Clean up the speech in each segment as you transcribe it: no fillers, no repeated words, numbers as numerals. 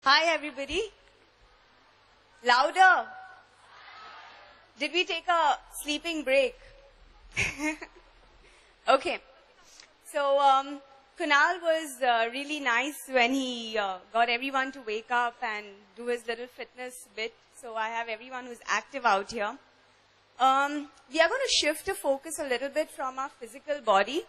Hi everybody. Louder. Did we take a sleeping break? Okay. So Kunal was really nice when he got everyone to wake up and do his little fitness bit. So I have everyone who's active out here. We are going to shift the focus a little bit from our physical body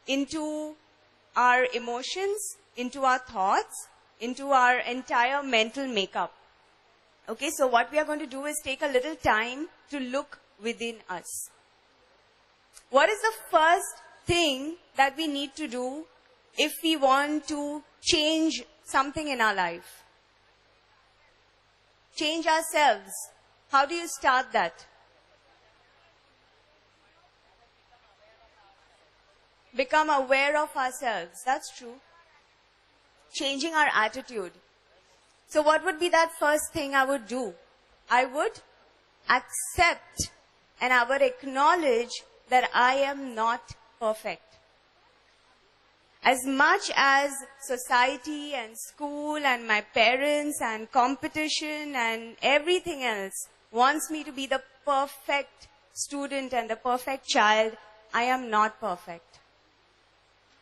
into our emotions, into our thoughts, into our entire mental makeup. Okay, so what we are going to do is take a little time to look within us. What is the first thing that we need to do if we want to change something in our life? Change ourselves. How do you start that? Become aware of ourselves. That's true. Changing our attitude. So what would be that first thing I would do? I would accept and I would acknowledge that I am not perfect. As much as society and school and my parents and competition and everything else wants me to be the perfect student and the perfect child, I am not perfect.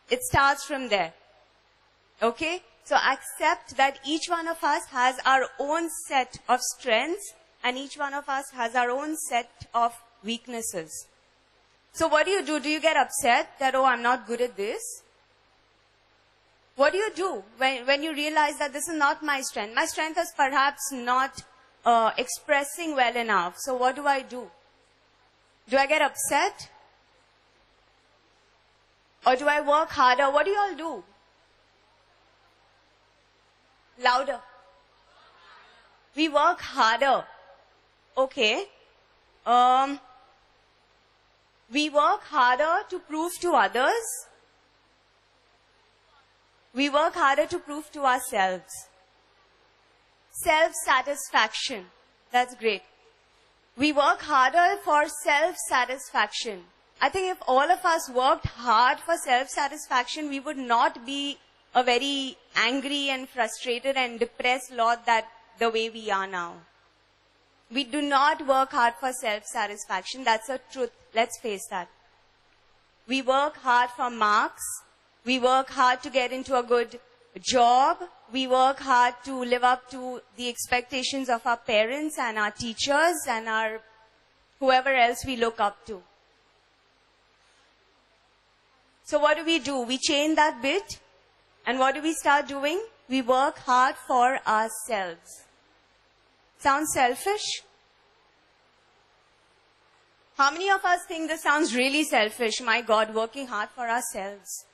It starts from there. Okay? So accept that each one of us has our own set of strengths and each one of us has our own set of weaknesses. So what do? Do you get upset that, oh, I'm not good at this? What do you do when you realize that this is not my strength? My strength is perhaps not expressing well enough. So what do I do? Do I get upset? Or do I work harder? What do you all do? Louder. We work harder. Okay. We work harder to prove to others. We work harder to prove to ourselves. Self-satisfaction. That's great. We work harder for self-satisfaction. I think if all of us worked hard for self-satisfaction, we would not be a very angry and frustrated and depressed lot that the way we are now. We do not work hard for self-satisfaction. That's a truth. Let's face that. We work hard for marks. We work hard to get into a good job. We work hard to live up to the expectations of our parents and our teachers and our whoever else we look up to. So what do? We change that bit. And what do we start doing? We work hard for ourselves. Sounds selfish? How many of us think this sounds really selfish? My God, working hard for ourselves.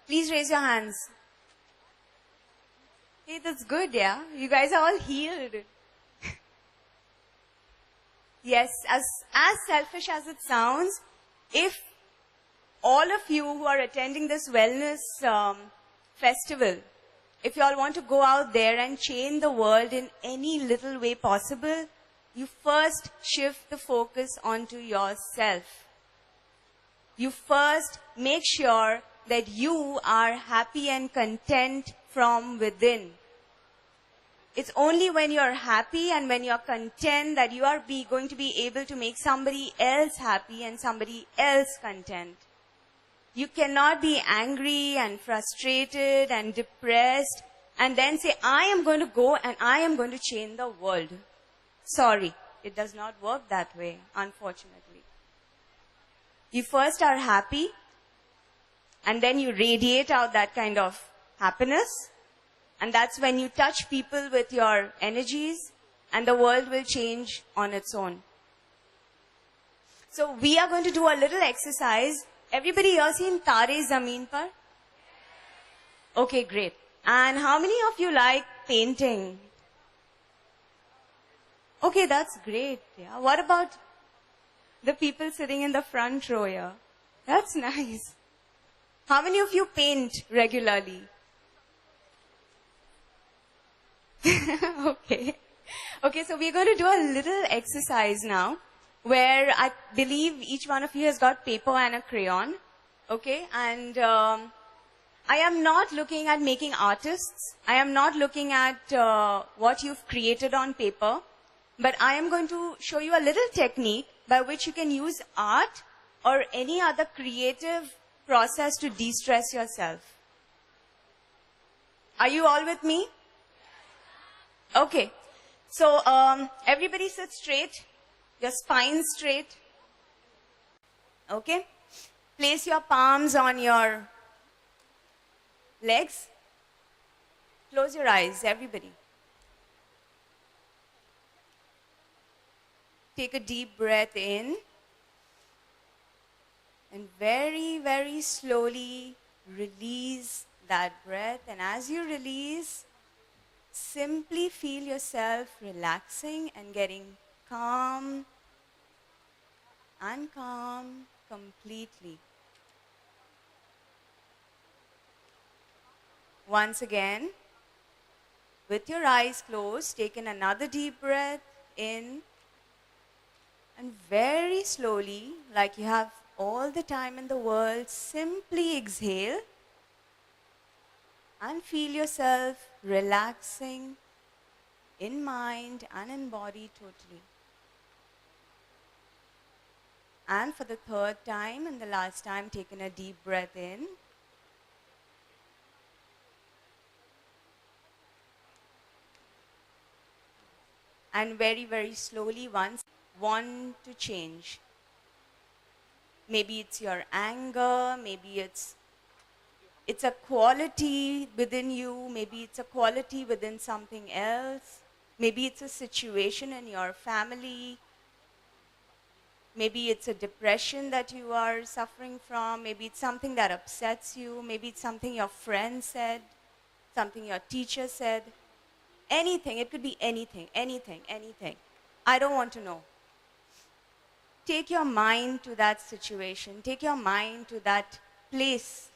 Please raise your hands. Hey, that's good, yeah? You guys are all healed. Yes, as selfish as it sounds, if all of you who are attending this wellness festival, if you all want to go out there and change the world in any little way possible, you first shift the focus onto yourself. You first make sure that you are happy and content from within. It's only when you're happy and when you're content that you are going to be able to make somebody else happy and somebody else content. You cannot be angry and frustrated and depressed and then say, I am going to go and I am going to change the world. Sorry, it does not work that way, unfortunately. You first are happy and then you radiate out that kind of happiness. And that's when you touch people with your energies and the world will change on its own. So we are going to do a little exercise. Everybody here seen Tare Zameen Par? Okay, great. And how many of you like painting? Okay, that's great. Yeah. What about the people sitting in the front row here? That's nice. How many of you paint regularly? Okay. Okay, so we're going to do a little exercise now, where I believe each one of you has got paper and a crayon. Okay, and I am not looking at making artists. I am not looking at what you've created on paper. But I am going to show you a little technique by which you can use art or any other creative process to de-stress yourself. Are you all with me? Okay. So everybody sit straight. Your spine straight. Okay. Place your palms on your legs. Close your eyes, everybody. Take a deep breath in. And very, very slowly release that breath. And as you release, simply feel yourself relaxing and getting calm and calm completely. Once again, with your eyes closed, take in another deep breath in. And very slowly, like you have all the time in the world, simply exhale and feel yourself relaxing in mind and in body totally. And for the third time and the last time, take in a deep breath in. And very, very slowly once want to change. Maybe it's your anger, maybe it's a quality within you, maybe it's a quality within something else, maybe it's a situation in your family, maybe it's a depression that you are suffering from, maybe it's something that upsets you, maybe it's something your friend said, something your teacher said. Anything, it could be anything, anything, anything. I don't want to know. Take your mind to that situation, take your mind to that place,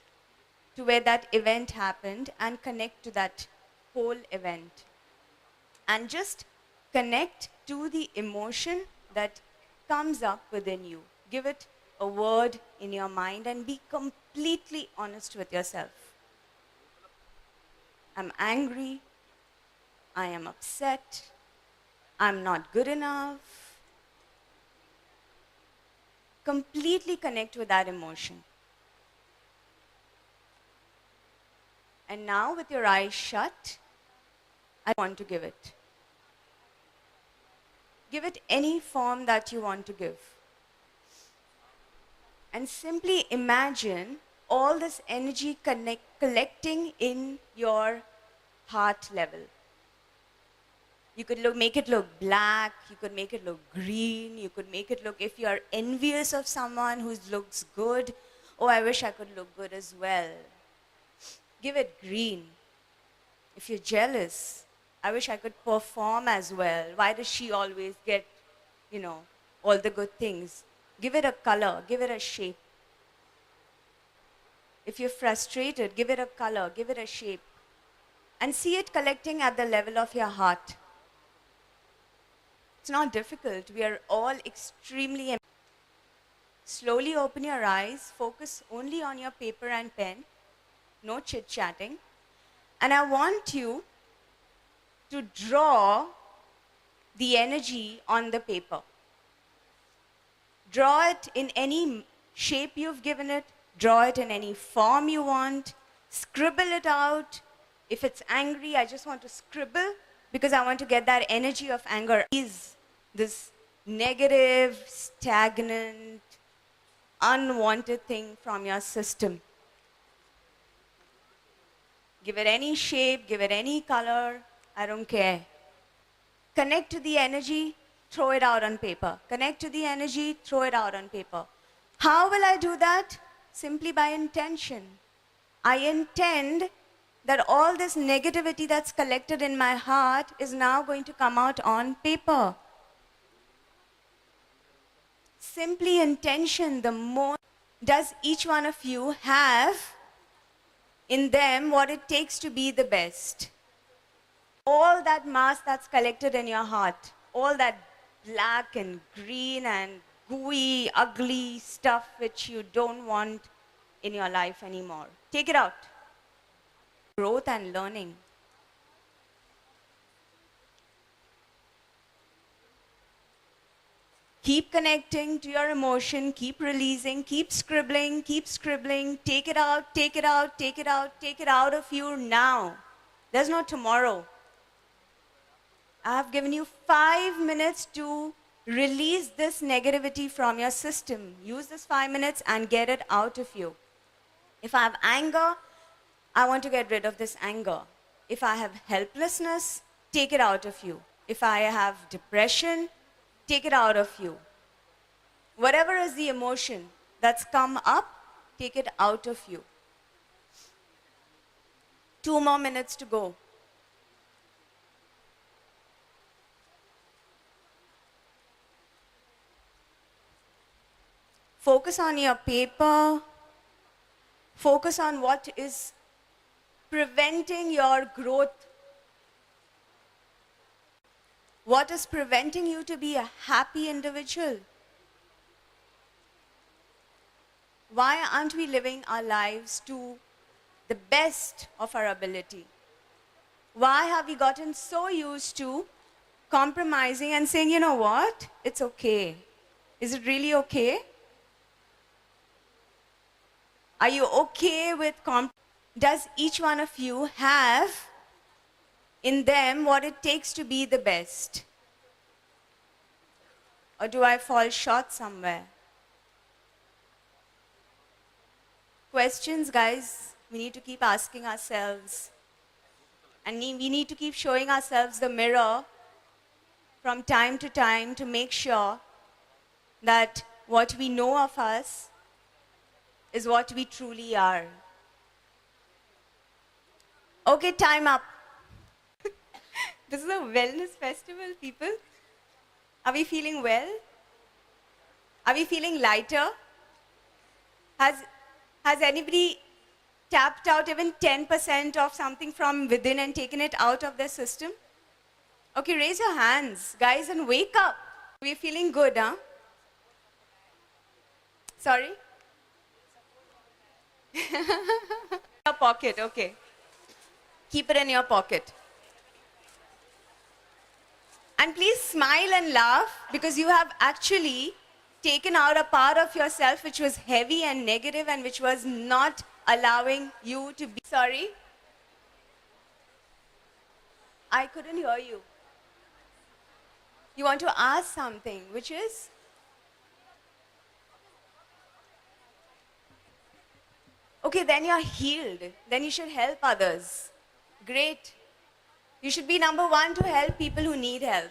to where that event happened, and connect to that whole event. And just connect to the emotion that comes up within you. Give it a word in your mind and be completely honest with yourself. I'm angry. I am upset. I'm not good enough. Completely connect with that emotion. And now with your eyes shut, I want to give it. Give it any form that you want to give. And simply imagine all this energy collecting in your heart level. You could make it look black, you could make it look green, you could make it look, if you are envious of someone who looks good, oh, I wish I could look good as well. Give it green. If you're jealous, I wish I could perform as well. Why does she always get, all the good things? Give it a color, give it a shape. If you're frustrated, give it a color, give it a shape. And see it collecting at the level of your heart. It's not difficult. We are all extremely. Slowly open your eyes. Focus only on your paper and pen. No chit-chatting. And I want you to draw the energy on the paper. Draw it in any shape you've given it. Draw it in any form you want. Scribble it out. If it's angry, I just want to scribble because I want to get that energy of anger. Is this negative, stagnant, unwanted thing from your system. Give it any shape, give it any color, I don't care. Connect to the energy, throw it out on paper. Connect to the energy, throw it out on paper. How will I do that? Simply by intention. I intend that all this negativity that's collected in my heart is now going to come out on paper. Simply intention, the more does each one of you have in them what it takes to be the best. All that mass that's collected in your heart, all that black and green and gooey, ugly stuff which you don't want in your life anymore. Take it out. growth and learning. Keep connecting to your emotion, keep releasing, keep scribbling, take it out, take it out, take it out, take it out of you now. There's no tomorrow. I have given you 5 minutes to release this negativity from your system. Use this 5 minutes and get it out of you. If I have anger, I want to get rid of this anger. If I have helplessness, take it out of you. If I have depression, take it out of you. Whatever is the emotion that's come up, take it out of you. 2 more minutes to go. Focus on your paper. Focus on what is preventing your growth. What is preventing you to be a happy individual? Why aren't we living our lives to the best of our ability? Why have we gotten so used to compromising and saying, you know what, it's okay. Is it really okay? Are you okay with Does each one of you have in them what it takes to be the best? Or do I fall short somewhere? Questions, guys, we need to keep asking ourselves. And we need to keep showing ourselves the mirror from time to time to make sure that what we know of us is what we truly are. Okay, time up. This is a wellness festival, people. Are we feeling well? Are we feeling lighter? Has anybody tapped out even 10% of something from within and taken it out of their system? Okay, raise your hands, guys, and wake up. We're feeling good, huh? Sorry? Your pocket, okay. Keep it in your pocket. And please smile and laugh because you have actually taken out a part of yourself which was heavy and negative and which was not allowing you to be. Sorry? I couldn't hear you. You want to ask something, which is? Okay, then you're healed. Then you should help others. Great. You should be number one to help people who need help.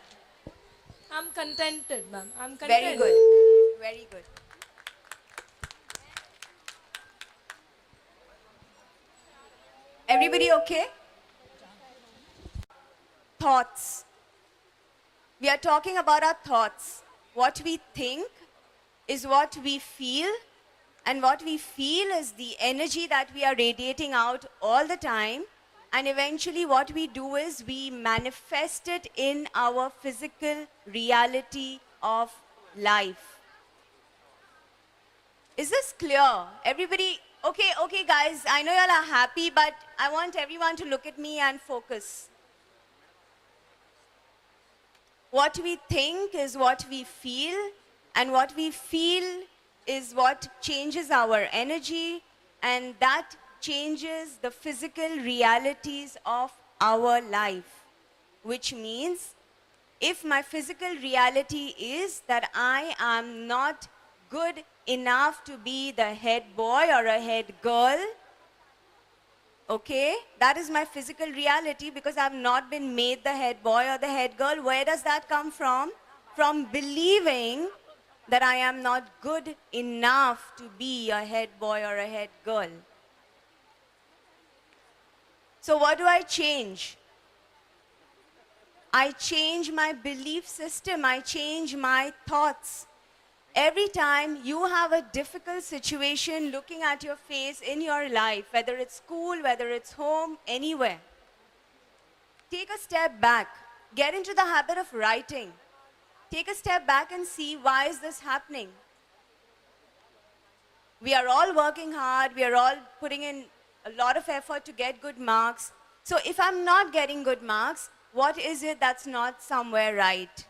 I'm contented, ma'am. I'm content. Very good. Very good. Everybody okay? Thoughts. We are talking about our thoughts. What we think is what we feel, and what we feel is the energy that we are radiating out all the time. And eventually what we do is we manifest it in our physical reality of life. Is this clear? Everybody, okay guys, I know y'all are happy, but I want everyone to look at me and focus. What we think is what we feel, and what we feel is what changes our energy, and that changes the physical realities of our life. Which means, if my physical reality is that I am not good enough to be the head boy or a head girl, okay, that is my physical reality because I have not been made the head boy or the head girl. Where does that come from? From believing that I am not good enough to be a head boy or a head girl. So what do I change? I change my belief system. I change my thoughts. Every time you have a difficult situation looking at your face in your life, whether it's school, whether it's home, anywhere, take a step back. Get into the habit of writing. Take a step back and see, why is this happening? We are all working hard. We are all putting in a lot of effort to get good marks. So if I'm not getting good marks, what is it that's not somewhere right?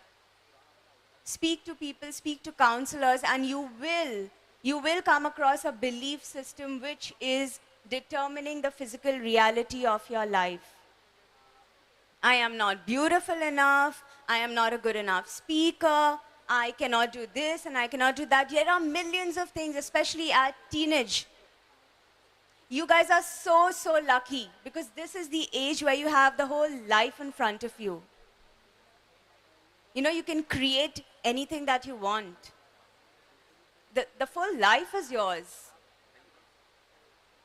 Speak to people, speak to counselors, and you will come across a belief system which is determining the physical reality of your life. I am not beautiful enough, I am not a good enough speaker, I cannot do this and I cannot do that. There are millions of things, especially at teenage. You guys are so lucky because this is the age where you have the whole life in front of you. You know, you can create anything that you want. The full life is yours.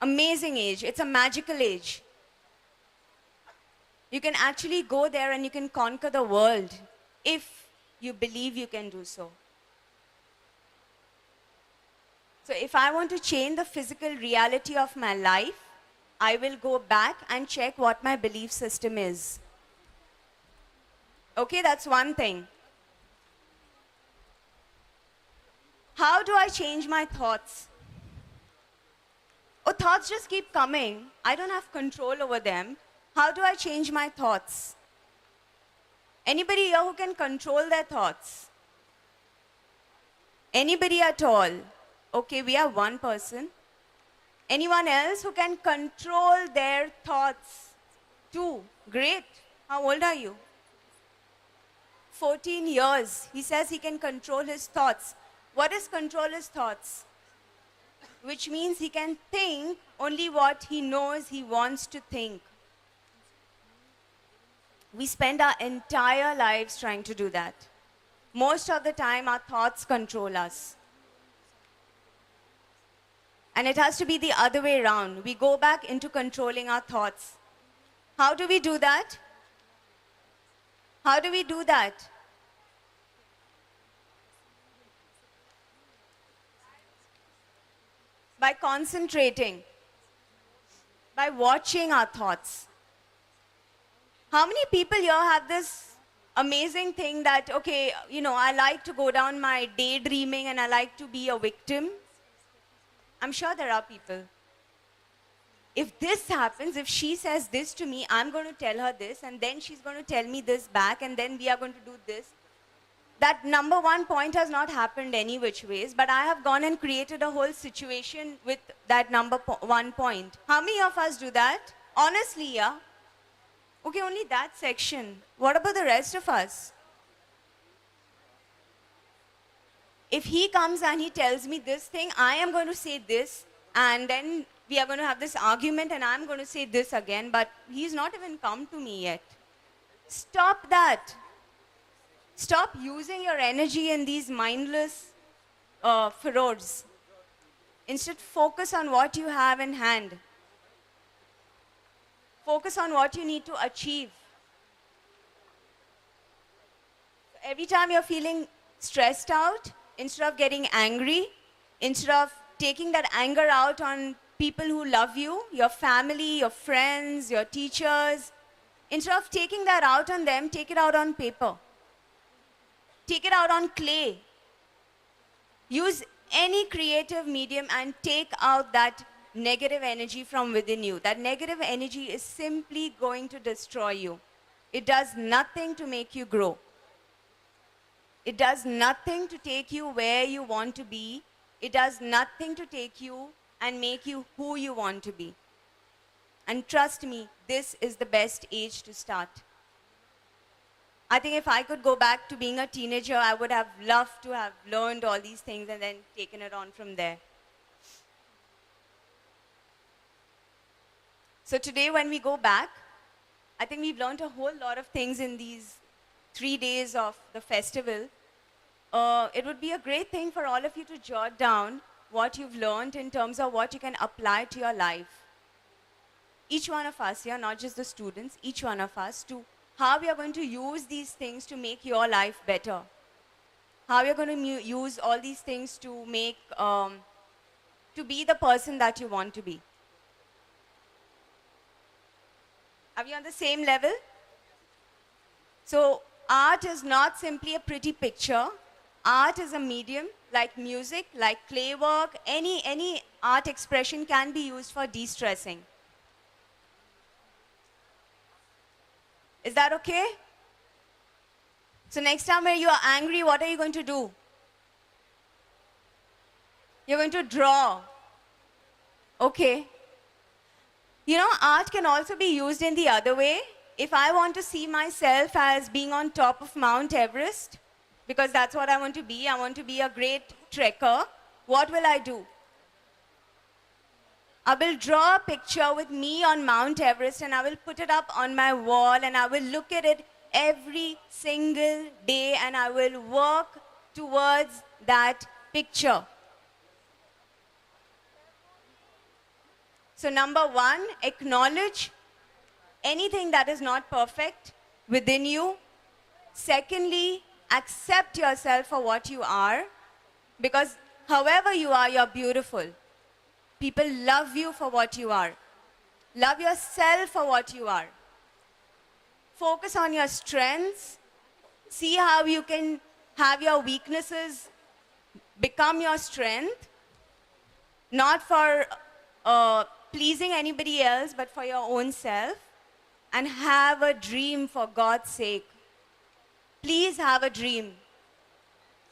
Amazing age. It's a magical age. You can actually go there and you can conquer the world if you believe you can do so. So if I want to change the physical reality of my life, I will go back and check what my belief system is. Okay, that's one thing. How do I change my thoughts? Oh, thoughts just keep coming. I don't have control over them. How do I change my thoughts? Anybody here who can control their thoughts? Anybody at all? Okay, we have one person. Anyone else who can control their thoughts? Two. Great. How old are you? 14 years. He says he can control his thoughts. What is control his thoughts? Which means he can think only what he knows he wants to think. We spend our entire lives trying to do that. Most of the time, our thoughts control us. And it has to be the other way around. We go back into controlling our thoughts. How do we do that? How do we do that? By concentrating, by watching our thoughts. How many people here have this amazing thing that, okay, you know, I like to go down my daydreaming and I like to be a victim? I'm sure there are people. If this happens, if she says this to me, I'm going to tell her this, and then she's going to tell me this back, and then we are going to do this. That number one point has not happened any which ways, but I have gone and created a whole situation with that number one point. How many of us do that? Honestly, yeah. Okay, only that section. What about the rest of us? If he comes and he tells me this thing, I am going to say this, and then we are going to have this argument, and I'm going to say this again, but he's not even come to me yet. Stop that. Stop using your energy in these mindless furrows. Instead, focus on what you have in hand. Focus on what you need to achieve. Every time you're feeling stressed out, instead of getting angry, instead of taking that anger out on people who love you, your family, your friends, your teachers, instead of taking that out on them, take it out on paper. Take it out on clay. Use any creative medium and take out that negative energy from within you. That negative energy is simply going to destroy you. It does nothing to make you grow. It does nothing to take you where you want to be. It does nothing to take you and make you who you want to be. And trust me, this is the best age to start. I think if I could go back to being a teenager, I would have loved to have learned all these things and then taken it on from there. So today when we go back, I think we've learned a whole lot of things in these 3 days of the festival. It would be a great thing for all of you to jot down what you've learned in terms of what you can apply to your life. Each one of us here, not just the students, each one of us, to how we are going to use these things to make your life better. How you're going to use all these things to make, to be the person that you want to be. Are we on the same level? So art is not simply a pretty picture. Art is a medium like music, like clay work. Any art expression can be used for de-stressing. Is that okay? So next time when you are angry, what are you going to do? You're going to draw. Okay. You know, art can also be used in the other way. If I want to see myself as being on top of Mount Everest, because that's what I want to be a great trekker, what will I do? I will draw a picture with me on Mount Everest and I will put it up on my wall and I will look at it every single day and I will work towards that picture. So number one, acknowledge anything that is not perfect within you. Secondly, accept yourself for what you are, because however you are, you're beautiful. People love you for what you are. Love yourself for what you are. Focus on your strengths. See how you can have your weaknesses become your strength, not for pleasing anybody else, but for your own self. And have a dream, for God's sake. Please have a dream.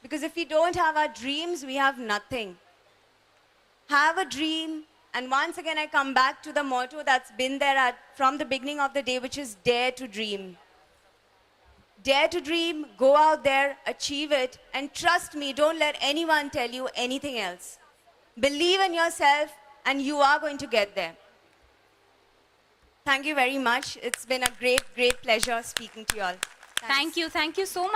Because if we don't have our dreams, we have nothing. Have a dream. And once again, I come back to the motto that's been there from the beginning of the day, which is dare to dream. Dare to dream, go out there, achieve it, and trust me, don't let anyone tell you anything else. Believe in yourself, and you are going to get there. Thank you very much. It's been a great, great pleasure speaking to you all. Thanks. Thank you so much.